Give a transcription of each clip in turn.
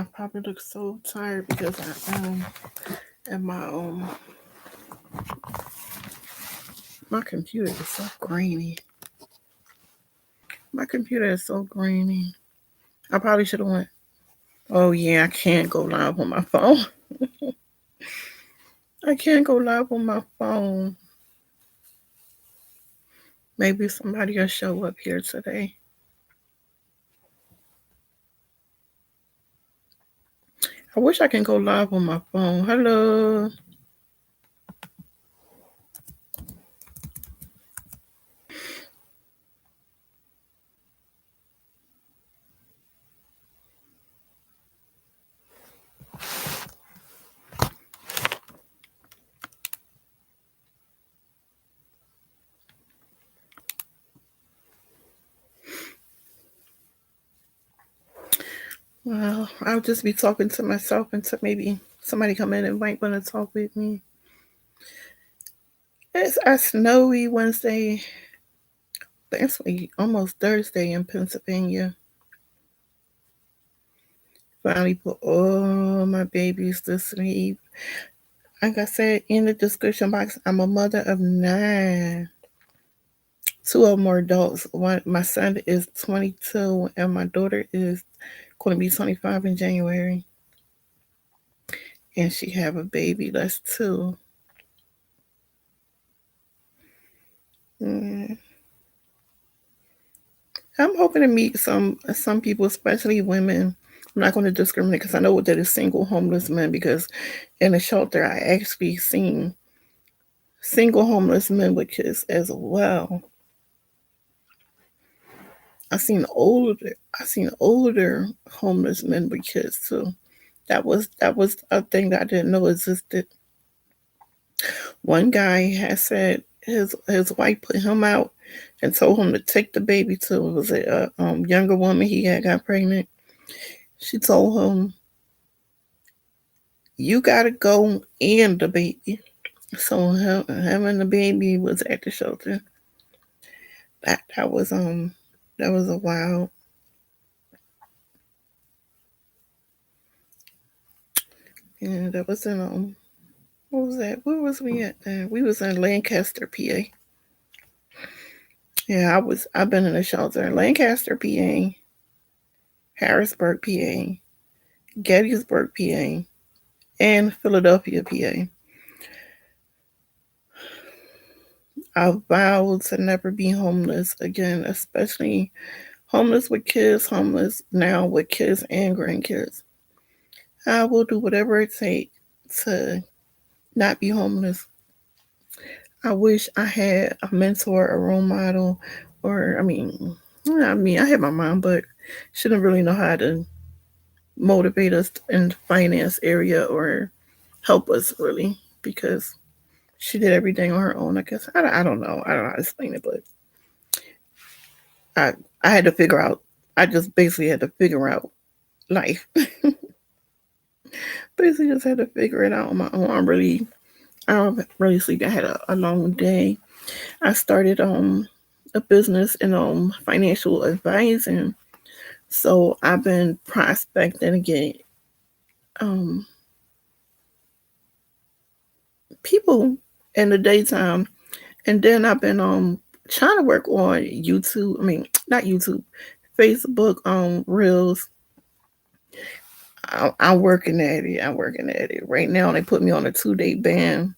I probably look so tired because and my computer is so grainy. My computer is so grainy. I probably should have went. Oh yeah, I can't go live on my phone. I can't go live on my phone. Maybe somebody will show up here today. I wish I can go live on my phone. Hello. Well, I'll just be talking to myself until maybe somebody come in and might want to talk with me. It's a snowy Wednesday. Actually, almost Thursday in Pennsylvania. Finally put all my babies to sleep. Like I said in the description box, I'm a mother of 9. 2 of them are adults. One, my son is 22, and my daughter is going to be 25 in January. And she have a baby that's 2. Mm. I'm hoping to meet some people, especially women. I'm not going to discriminate because I know that it's single homeless men. Because in the shelter, I actually seen single homeless men with kids as well. I seen older homeless men with kids too. That was a thing that I didn't know existed. One guy had said his wife put him out and told him to take the baby to. It was a younger woman he had got pregnant. She told him, "You gotta go and the baby." So him and the baby was at the shelter. That was a wild. And that was in what was that? Where was we at? We was in Lancaster, PA. Yeah, I've been in a shelter in Lancaster, PA, Harrisburg, PA, Gettysburg, PA, and Philadelphia, PA. I vow to never be homeless again, especially homeless with kids, homeless now with kids and grandkids. I will do whatever it takes to not be homeless. I wish I had a mentor, a role model, or I had my mom, but she didn't really know how to motivate us in the finance area or help us really because she did everything on her own. I guess I don't know. I don't know how to explain it, but I I had to figure out. I just basically had to figure out life. Basically, just had to figure it out on my own. I don't really sleep. I had a long day. I started a business in financial advising, so I've been prospecting again um people in the daytime. And then I've been trying to work on YouTube. I mean, not YouTube, Facebook Reels. I'm working at it. I'm working at it. Right now they put me on a 2-day ban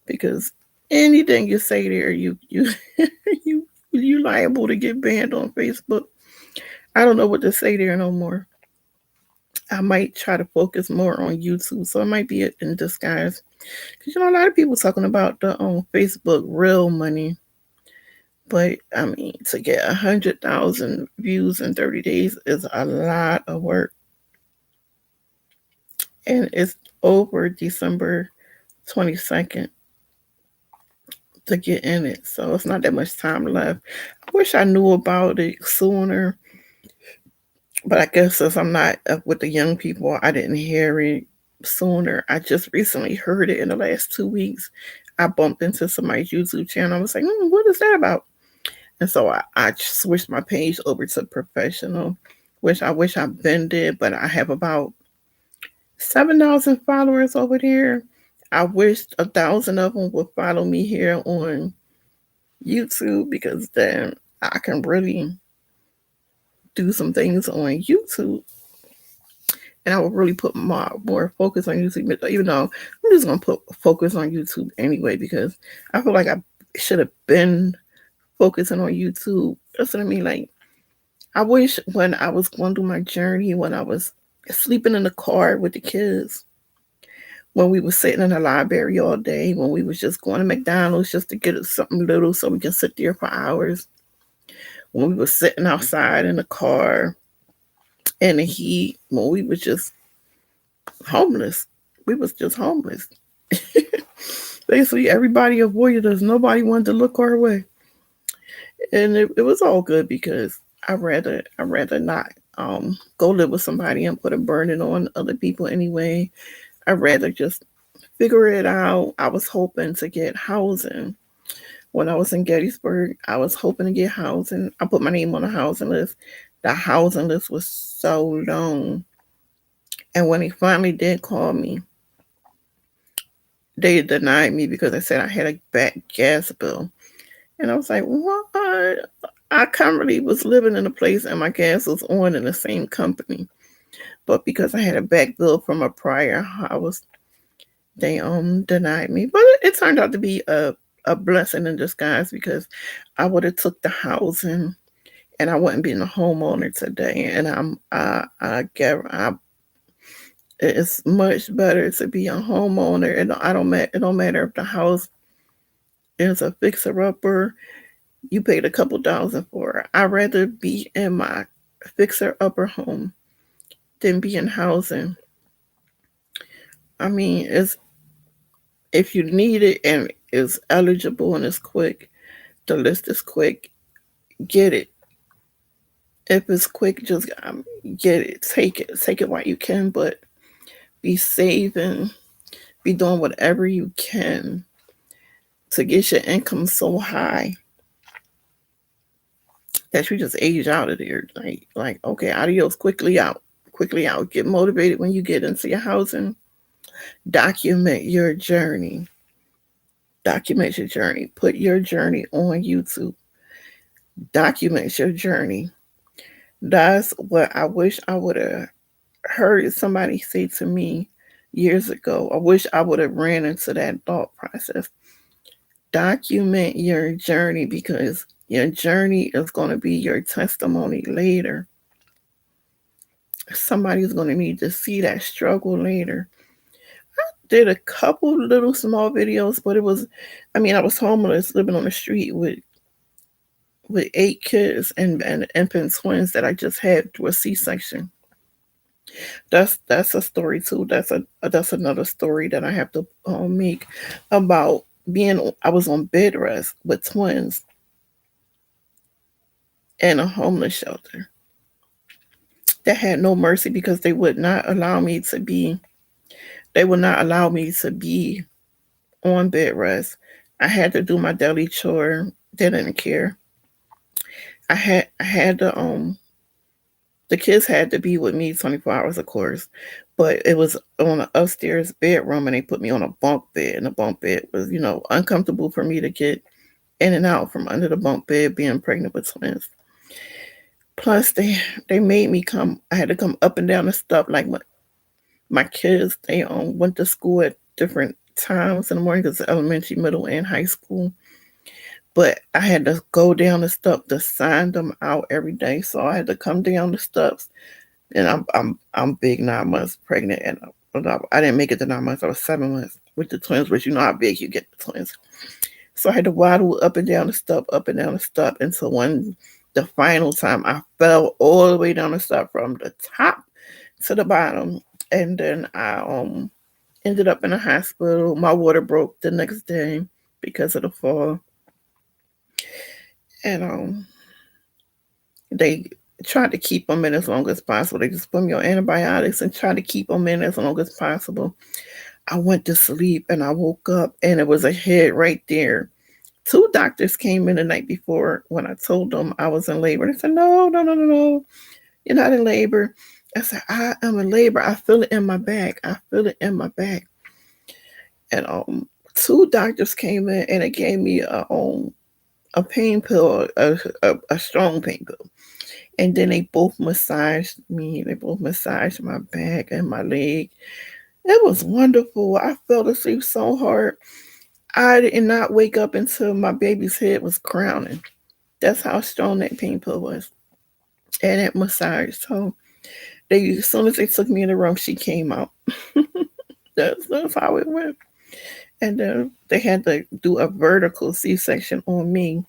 because anything you say there, you you liable to get banned on Facebook. I don't know what to say there no more. I might try to focus more on YouTube, so it might be in disguise. Because a lot of people talking about the Facebook real money. But I mean, to get 100,000 views in 30 days is a lot of work, and it's over December 22nd to get in it, so it's not that much time left. I wish I knew about it sooner, but I guess since I'm not with the young people, I didn't hear it sooner. I just recently heard it in the last 2 weeks. I bumped into somebody's YouTube channel. I was like, what is that about? And so I switched my page over to professional, which I wish I've been did, but I have about 7,000 followers over there. I wish 1,000 of them would follow me here on YouTube because then I can really do some things on YouTube and I would really put more focus on YouTube. Even though I'm just gonna put focus on YouTube anyway because I feel like I should have been focusing on YouTube. That's what I mean. Like I wish when I was going through my journey, when I was sleeping in the car with the kids, when we were sitting in the library all day, when we was just going to McDonald's just to get us something little so we can sit there for hours, when we were sitting outside in the car in the heat, when we was just homeless. We was just homeless. Basically, everybody avoided us. Nobody wanted to look our way, and it was all good because I rather not go live with somebody and put a burden on other people anyway. I'd rather just figure it out. I was hoping to get housing when I was in Gettysburg. I was hoping to get housing. I put my name on the housing list. The housing list was so long, and when he finally did call me, they denied me because they said I had a back gas bill. And I was like, what? I currently was living in a place and my gas was on in the same company. But because I had a back bill from a prior house, they denied me. But it turned out to be a blessing in disguise because I would have took the housing and I wouldn't be a homeowner today. And I get it's much better to be a homeowner. And it don't matter if the house is a fixer upper. You paid a couple thousand for it. I'd rather be in my fixer upper home than be in housing. I mean, it's if you need it and it's eligible and it's quick, the list is quick. Get it. If it's quick, just get it. Take it while you can, but be saving. Be doing whatever you can to get your income so high that you just age out of there. Like okay, adios, quickly out, quickly out. Get motivated when you get into your housing. Document your journey. Document your journey. Put your journey on YouTube. Document your journey. That's what I wish I would have heard somebody say to me years ago. I wish I would have ran into that thought process. Document your journey because your journey is going to be your testimony later. Somebody's going to need to see that struggle later. Did a couple little small videos, but I was homeless, living on the street with 8 kids and infant twins that I just had through a C-section. That's a story too. That's another story that I have to make about being. I was on bed rest with twins in a homeless shelter that had no mercy because they would not allow me to be. They would not allow me to be on bed rest. I had to do my daily chore. They didn't care. I had to the kids had to be with me 24 hours, of course, but it was on an upstairs bedroom and they put me on a bunk bed. And the bunk bed was, uncomfortable for me to get in and out from under the bunk bed being pregnant with twins. Plus, they made me come, I had to come up and down the stuff like my kids, they went to school at different times in the morning because elementary, middle, and high school. But I had to go down the steps to sign them out every day. So I had to come down the steps, and I'm big 9 months pregnant, and I didn't make it to 9 months. I was 7 months with the twins, which you know how big you get the twins. So I had to waddle up and down the step, up and down the step, until the final time I fell all the way down the step from the top to the bottom, and then I ended up in a hospital. My water broke the next day because of the fall. And they tried to keep them in as long as possible. They just put me on antibiotics and tried to keep them in as long as possible. I went to sleep and I woke up and it was a head right there. 2 doctors came in the night before when I told them I was in labor. They said, no, no, no, no, no, you're not in labor. I said, I am in labor. I feel it in my back. I feel it in my back. And two doctors came in and they gave me a pain pill, a strong pain pill. And then they both massaged me. They both massaged my back and my leg. It was wonderful. I fell asleep so hard. I did not wake up until my baby's head was crowning. That's how strong that pain pill was. And it massaged. So they, as soon as they took me in the room, she came out. That's how it went. And then they had to do a vertical C-section on me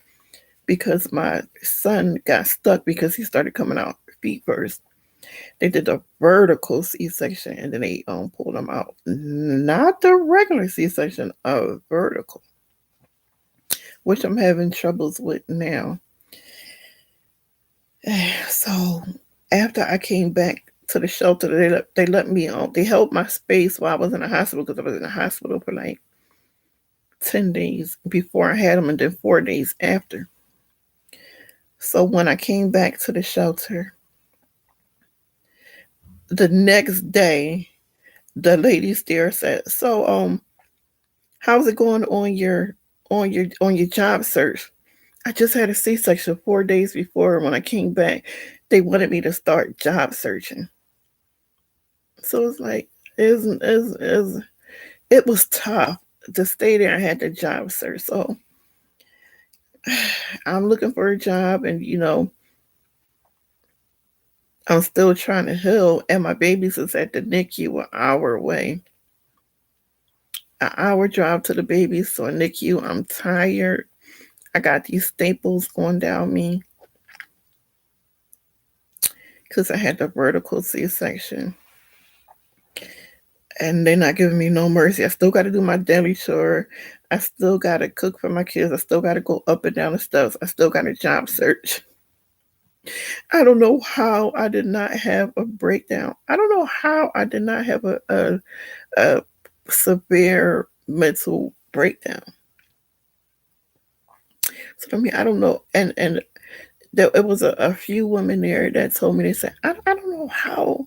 because my son got stuck because he started coming out feet first. They did a vertical C-section and then they pulled him out. Not the regular C-section, a vertical, which I'm having troubles with now. So after I came back to the shelter, they let me on. They held my space while I was in the hospital because I was in the hospital for like 10 days before I had them, and then 4 days after. So when I came back to the shelter, the next day, the ladies there said, "So, how's it going on your job search?" I just had a C-section 4 days before. When I came back, they wanted me to start job searching. So it's like it was tough to stay there. I had the job search, so I'm looking for a job, and I'm still trying to heal. And my baby's is at the NICU, an hour away, an hour drive to the baby. So NICU, I'm tired. I got these staples going down me because I had the vertical C-section. And they're not giving me no mercy. I still got to do my daily chore. I still got to cook for my kids. I still got to go up and down the steps. I still got a job search. I don't know how I did not have a breakdown. I don't know how I did not have a severe mental breakdown. So I mean, I don't know. And there it was a few women there that told me, they said, I don't know how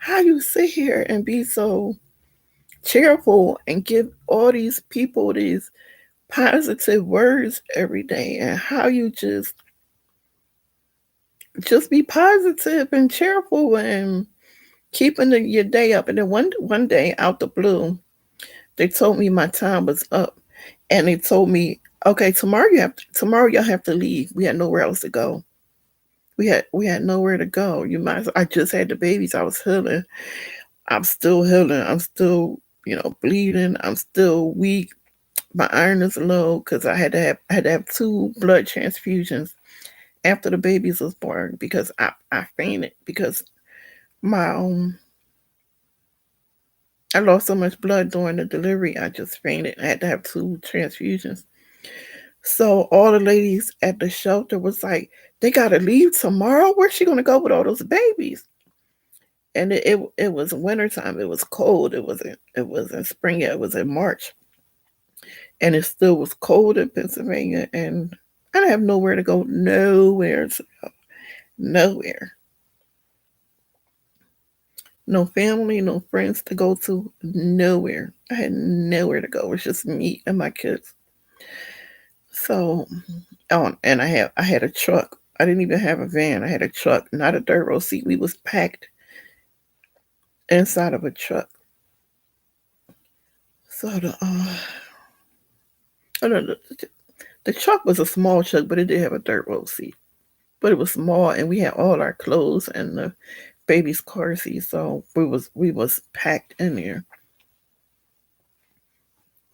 you sit here and be so cheerful and give all these people these positive words every day, and how you just be positive and cheerful and keeping your day up. And then one day out the blue, they told me my time was up, and they told me, okay, tomorrow y'all have to leave. We had nowhere else to go. We had nowhere to go. You might. I just had the babies. I was healing. I'm still healing. I'm still bleeding. I'm still weak. My iron is low because I had to have two blood transfusions after the babies was born because I fainted because my I lost so much blood during the delivery. I just fainted. I had to have two transfusions. So all the ladies at the shelter was like, they gotta leave tomorrow. Where's she gonna go with all those babies? And it was wintertime. It was cold. It wasn't spring yet. It was in March, and it still was cold in Pennsylvania. And I didn't have nowhere to go. Nowhere to go. Nowhere. No family, no friends to go to. Nowhere. I had nowhere to go. It was just me and my kids. So, and I had a truck. I didn't even have a van. I had a truck, not a dirt road seat. We was packed inside of a truck. So oh, no, the truck was a small truck, but it did have a dirt road seat. But it was small, and we had all our clothes and the baby's car seat. So we was packed in there.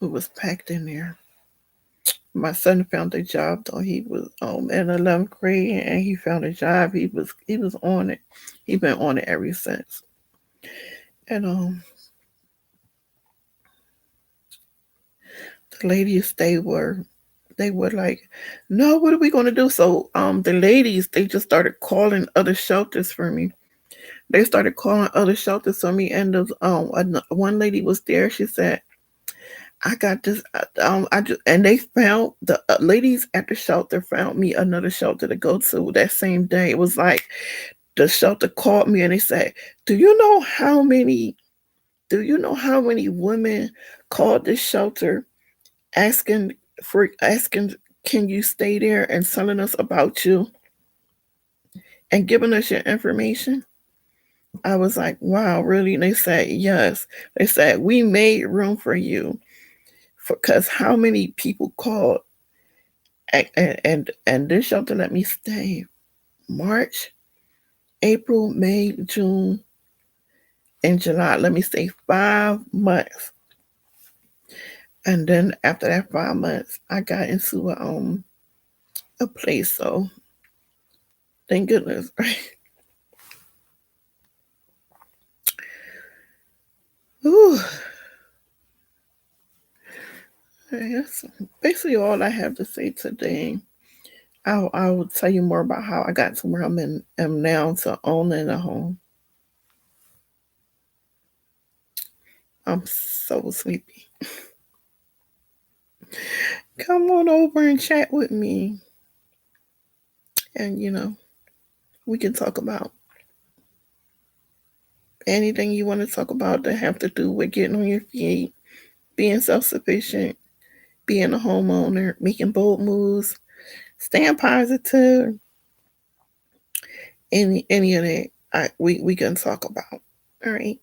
We was packed in there. My son found a job though. He was in 11th grade, and he found a job. He was on it. He been on it ever since. And the ladies, they were like, no, what are we gonna do? So the ladies, they just started calling other shelters for me. They started calling other shelters for me, and one lady was there. She said, I got this. I just, and they found the ladies at the shelter found me another shelter to go to that same day. It was like the shelter called me and they said, "Do you know how many? Do you know how many women called this shelter asking asking, can you stay there and telling us about you and giving us your information?" I was like, "Wow, really?" And they said, "Yes." They said, "We made room for you because how many people called and this shelter let me stay March, April, May, June, and July. Let me stay 5 months." And then after that 5 months, I got into a place. So thank goodness, right? Ooh, that's basically all I have to say today. I will tell you more about how I got to where am now to owning a home. I'm so sleepy. Come on over and chat with me, and we can talk about anything you want to talk about that have to do with getting on your feet, being self sufficient, being a homeowner, making bold moves, staying positive, any of that. We can talk about. All right.